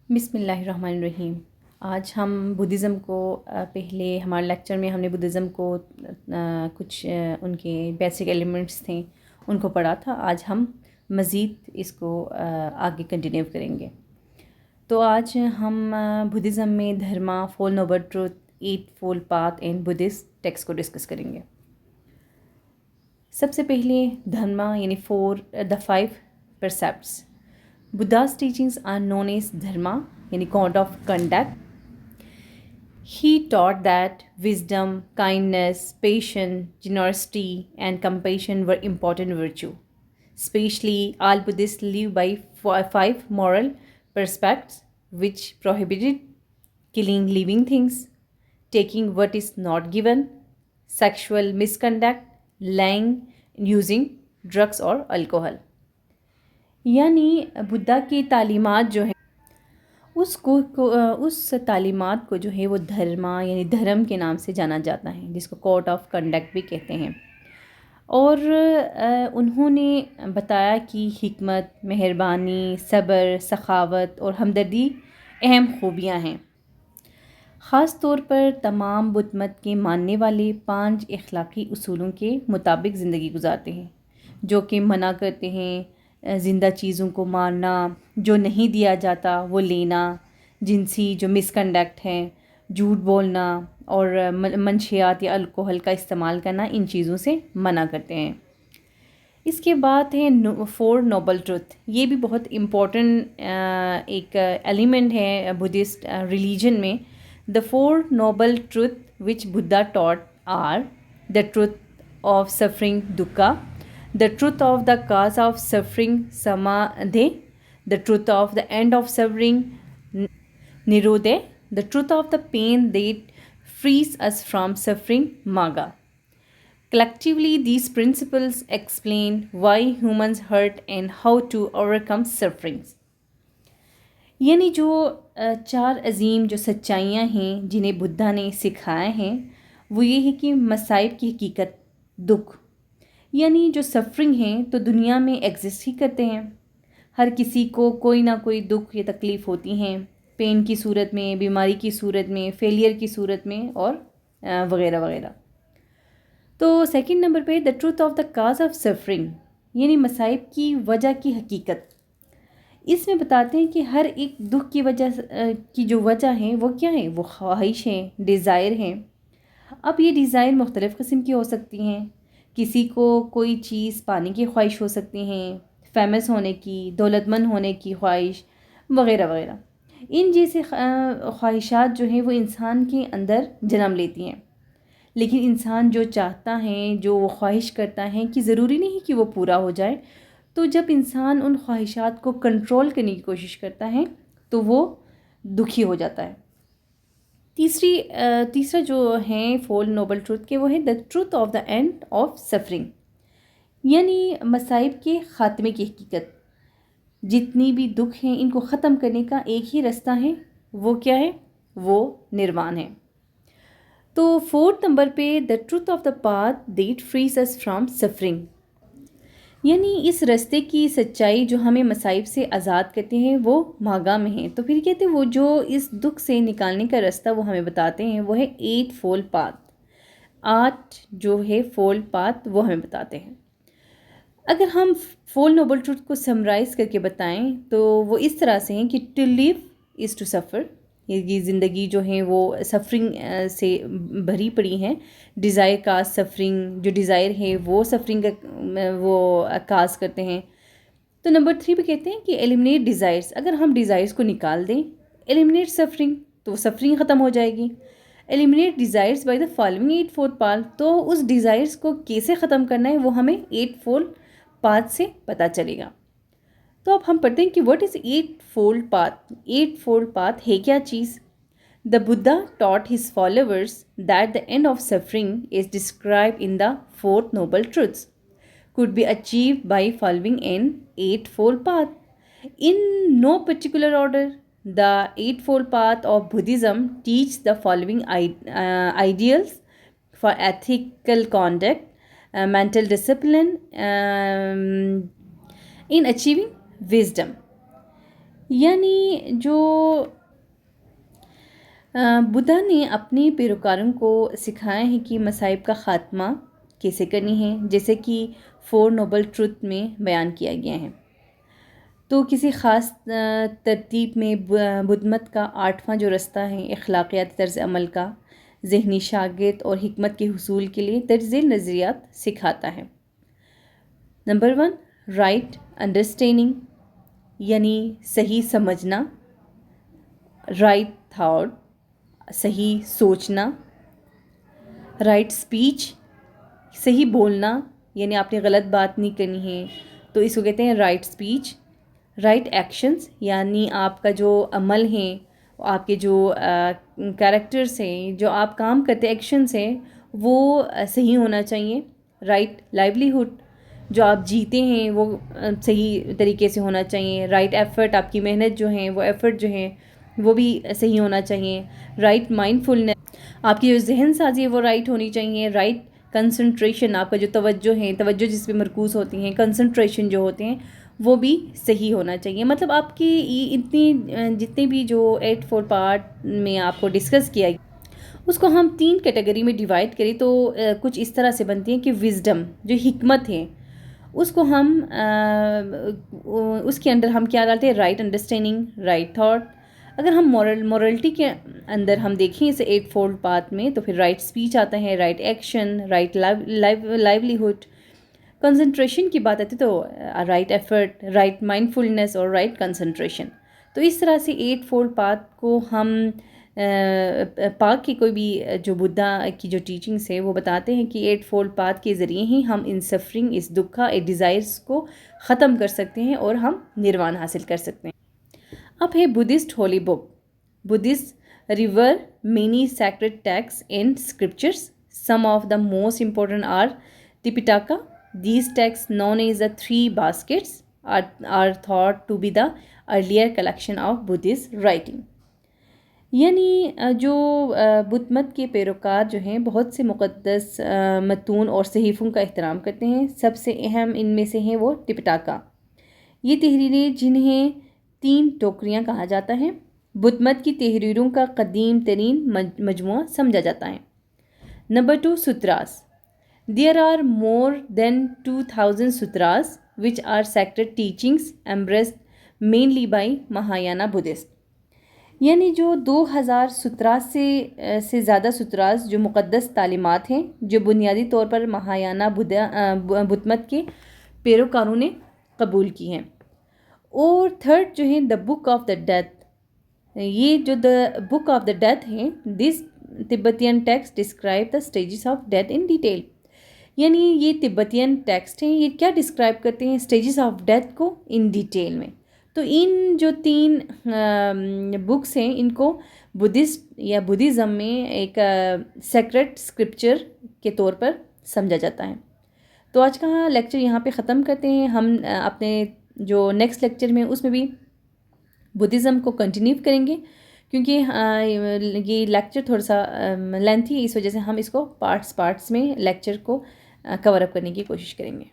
بسم اللہ الرحمن الرحیم۔ آج ہم بدھزم کو پہلے ہمارے لیکچر میں ہم نے بدھزم کو کچھ ان کے بیسک ایلیمنٹس تھے ان کو پڑھا تھا۔ آج ہم مزید اس کو آگے کنٹینیو کریں گے۔ تو آج ہم بدھزم میں dharma, four noble truth, eight fold path and Buddhist text کو ڈسکس کریں گے۔ سب سے پہلے دھرما یعنی دا 5 پرسیپٹس۔ Buddha's teachings are known as dharma, yani code of conduct. He taught that wisdom, kindness, patience, generosity, and compassion were important virtues. Especially, all Buddhists live by 5 moral precepts, which prohibited killing living things, taking what is not given, sexual misconduct, lying, using drugs or alcohol. یعنی بدھا کی تعلیمات جو ہیں اس تعلیمات کو جو ہے وہ دھرما یعنی دھرم کے نام سے جانا جاتا ہے، جس کو کوڈ آف کنڈکٹ بھی کہتے ہیں۔ اور انہوں نے بتایا کہ حکمت، مہربانی، صبر، سخاوت اور ہمدردی اہم خوبیاں ہیں۔ خاص طور پر تمام بدھ مت کے ماننے والے 5 اخلاقی اصولوں کے مطابق زندگی گزارتے ہیں، جو کہ منع کرتے ہیں زندہ چیزوں کو مارنا، جو نہیں دیا جاتا وہ لینا، جنسی جو مس کنڈکٹ ہے، جھوٹ بولنا اور منشیات یا الکوہل کا استعمال کرنا، ان چیزوں سے منع کرتے ہیں۔ اس کے بعد ہے 4 نوبل ٹروتھ۔ یہ بھی بہت امپورٹنٹ ایک ایلیمنٹ ہے بدھسٹ ریلیجن میں۔ The 4 noble truth which Buddha taught are the truth of suffering dukkha, the truth of the cause of suffering samadhi, the truth of the end of suffering nirodha, the truth of the pain that frees us from suffering magga. Collectively, these principles explain why humans hurt and how to overcome sufferings. یعنی جو 4 عظیم جو سچائیاں ہیں جنہیں بدھا نے سکھائے ہیں، وہ یہ ہے کہ مصائب کی حقیقت، دکھ یعنی جو سفرنگ ہیں تو دنیا میں ایگزسٹ ہی کرتے ہیں۔ ہر کسی کو کوئی نہ کوئی دکھ یا تکلیف ہوتی ہیں، پین کی صورت میں، بیماری کی صورت میں، فیلئر کی صورت میں اور وغیرہ وغیرہ۔ تو سیکنڈ نمبر پہ the truth of the cause of suffering یعنی مصائب کی وجہ کی حقیقت۔ اس میں بتاتے ہیں کہ ہر ایک دکھ کی وجہ کی جو وجہ ہے وہ کیا ہے، وہ خواہش ہے، ڈیزائر ہیں۔ اب یہ ڈیزائر مختلف قسم کی ہو سکتی ہیں۔ کسی کو کوئی چیز پانے کی خواہش ہو سکتی ہیں، فیمس ہونے کی، دولت مند ہونے کی خواہش وغیرہ وغیرہ۔ ان جیسے خواہشات جو ہیں وہ انسان کے اندر جنم لیتی ہیں، لیکن انسان جو چاہتا ہے، جو وہ خواہش کرتا ہے کہ ضروری نہیں کہ وہ پورا ہو جائے، تو جب انسان ان خواہشات کو کنٹرول کرنے کی کوشش کرتا ہے تو وہ دکھی ہو جاتا ہے۔ تیسرا جو ہیں 4 نوبل ٹروتھ کے وہ ہے دا truth of the end of suffering یعنی مصائب کے خاتمے کی حقیقت۔ جتنی بھی دکھ ہیں ان کو ختم کرنے کا ایک ہی راستہ ہے، وہ کیا ہے، وہ نروان ہے۔ تو 4 نمبر پہ the truth of the path that frees us from suffering یعنی اس راستے کی سچائی جو ہمیں مصائب سے آزاد کرتے ہیں وہ ماگا میں ہیں۔ تو پھر کہتے ہیں وہ جو اس دکھ سے نکالنے کا راستہ وہ ہمیں بتاتے ہیں وہ ہے 8 فول پاتھ۔ 8 جو ہے فول پاتھ وہ ہمیں بتاتے ہیں۔ اگر ہم فول نوبل ٹروتھ کو سمرائز کر کے بتائیں تو وہ اس طرح سے ہیں کہ to leave is to suffer, یہ زندگی جو ہے وہ سفرنگ سے بھری پڑی ہیں۔ ڈیزائر کاز سفرنگ، جو ڈیزائر ہے وہ سفرنگ کا وہ کاز کرتے ہیں۔ تو نمبر 3 پہ کہتے ہیں کہ ایلیمنیٹ ڈیزائرز، اگر ہم ڈیزائرز کو نکال دیں، ایلیمنیٹ سفرنگ تو سفرنگ ختم ہو جائے گی۔ Eliminate desires by the following 8 fold path, تو اس ڈیزائرز کو کیسے ختم کرنا ہے وہ ہمیں 8 فول پاتھ سے پتہ چلے گا۔ تو اب ہم پڑھتے ہیں کہ what is 8 fold path. 8 fold path ہے کیا چیز؟ The Buddha taught his followers that the end of suffering is described in the 4 noble truths could be achieved by following an 8-fold path. In no particular order, the 8-fold path of Buddhism teaches the following ideals for ethical conduct, mental discipline, in achieving wisdom. یعنی جو بدھا نے اپنے پیروکاروں کو سکھایا ہے کہ مصائب کا خاتمہ کیسے کرنی ہے، جیسے کہ 4 نوبل ٹروتھ میں بیان کیا گیا ہے۔ تو کسی خاص ترتیب میں بدھ مت کا 8واں جو رستہ ہے اخلاقیات طرز عمل کا، ذہنی شاگرد اور حکمت کے حصول کے لیے طرز نظریات سکھاتا ہے۔ نمبر 1، رائٹ انڈرسٹینڈنگ، یعنی صحیح سمجھنا، رائٹ تھاٹ، صحیح سوچنا، رائٹ اسپیچ، صحیح بولنا، یعنی آپ نے غلط بات نہیں کرنی ہے تو اس کو کہتے ہیں رائٹ اسپیچ، رائٹ ایکشنز، یعنی آپ کا جو عمل ہیں، آپ کے جو کیریکٹرس ہیں، جو آپ کام کرتے ایکشنز ہیں وہ صحیح ہونا چاہیے، رائٹ لائیولیہوڈ، جو آپ جیتے ہیں وہ صحیح طریقے سے ہونا چاہیے، رائٹ ایفرٹ، آپ کی محنت جو ہیں وہ ایفرٹ جو ہیں وہ بھی صحیح ہونا چاہیے، رائٹ مائنڈ فلنس، آپ کی جو ذہن سازی ہے وہ رائٹ ہونی چاہیے، رائٹ کنسنٹریشن، آپ کا جو توجہ ہے، توجہ جس پہ مرکوز ہوتی ہیں، کنسنٹریشن جو ہوتے ہیں وہ بھی صحیح ہونا چاہیے۔ مطلب آپ کی اتنی جتنے بھی جو 8 پارٹ میں آپ کو ڈسکس کیا گیا اس کو ہم 3 کیٹیگری میں ڈیوائڈ کریں تو کچھ اس طرح سے بنتی ہیں کہ وزڈم جو حکمت ہے اس کو ہم اس کے اندر ہم کیا ڈالتے ہیں، رائٹ انڈرسٹینڈنگ، رائٹ تھاٹ۔ اگر ہم مورلٹی کے اندر ہم دیکھیں اسے 8 پاتھ میں تو پھر رائٹ اسپیچ آتا ہے، رائٹ ایکشن، رائٹ لائیولیہوڈ، کنسنٹریشن کی بات آتی تو رائٹ ایفرٹ، رائٹ مائنڈ فلنس اور رائٹ کنسنٹریشن۔ تو اس طرح سے 8 پاتھ کو ہم پاک کی کوئی بھی جو بدھا کی جو ٹیچنگس ہے وہ بتاتے ہیں کہ 8 پاتھ کے ذریعے ہی ہم ان سفرنگ، اس دکھا، ڈیزائرز کو ختم کر سکتے ہیں اور ہم نروان حاصل کر سکتے ہیں۔ اب ہے Buddhist holy book, Buddhist river many sacred text and scriptures, some of the most important are Tipitaka, these texts known as the 3 baskets are thought to be the earlier collection of Buddhist writing۔ یعنی جو بدھ مت کے پیروکار جو ہیں بہت سے مقدس متون اور صحیفوں کا احترام کرتے ہیں۔ سب سے اہم ان میں سے ہیں وہ ٹپٹاکا، یہ تحریریں جنہیں 3 ٹوکریاں کہا جاتا ہے، بدھ مت کی تحریروں کا قدیم ترین مجموعہ سمجھا جاتا ہے۔ Number 2، سوتراس۔ There are more than 2000 sutras which are sacred teachings embraced mainly by Mahayana Buddhists۔ یعنی جو 2000 ستراس سے زیادہ ستراس جو مقدس تعلیمات ہیں جو بنیادی طور پر مہایانہ بدھ مت کے پیروکاروں نے قبول کی ہیں۔ اور 3rd جو ہے دا بک آف دا ڈیتھ، یہ جو دا بک آف دا ڈیتھ ہے، this Tibetan text describe the stages of death in detail. یعنی یہ تبتین ٹیکسٹ ہیں، یہ کیا ڈسکرائب کرتے ہیں، اسٹیجز آف ڈیتھ کو ان ڈیٹیل میں۔ تو ان جو 3 بکس ہیں ان کو بدھسٹ یا بدھزم میں ایک سیکرڈ اسکرپچر کے طور پر سمجھا جاتا ہے۔ تو آج کا لیکچر یہاں پہ ختم کرتے ہیں۔ ہم اپنے جو نیکسٹ لیکچر میں اس میں بھی بدھزم کو کنٹینیو کریں گے، کیونکہ یہ لیکچر تھوڑا سا لینتھی ہے، اس وجہ سے ہم اس کو پارٹس میں لیکچر کو کور اپ کرنے کی کوشش کریں گے۔